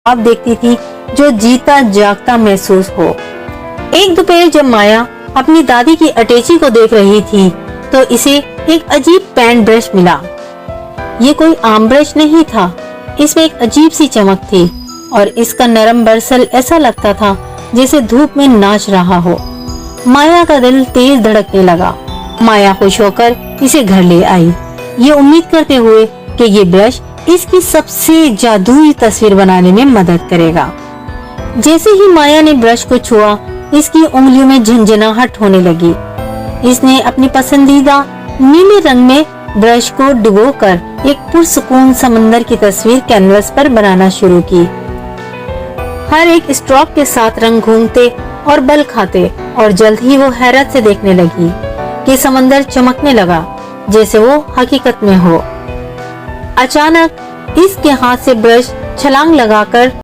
ख्वाब देखती थी जो जीता जागता महसूस हो। एक दोपहर जब माया अपनी दादी की अटैची को देख रही थी तो इसे एक अजीब पेंट ब्रश मिला। ये कोई आम ब्रश नहीं था, इसमें एक अजीब सी चमक थी और इसका नरम बरसल ऐसा लगता था जैसे धूप में नाच रहा हो। माया का दिल तेज धड़कने लगा। माया खुश होकर इसे घर ले आई, ये उम्मीद करते हुए कि ये ब्रश इसकी सबसे जादुई तस्वीर बनाने में मदद करेगा। जैसे ही माया ने ब्रश को छुआ, इसकी उंगलियों में झंझनाहट होने लगी। इसने अपनी पसंदीदा नीले रंग में ब्रश को डुबोकर एक पुरसुकून समंदर की तस्वीर कैनवस पर बनाना शुरू की। हर एक स्ट्रोक के साथ रंग घूमते और बल खाते और जल्द ही वो हैरत से देखने लगी कि समंदर चमकने लगा जैसे वो हकीकत में हो। अचानक इसके हाथ से ब्रश छलांग लगाकर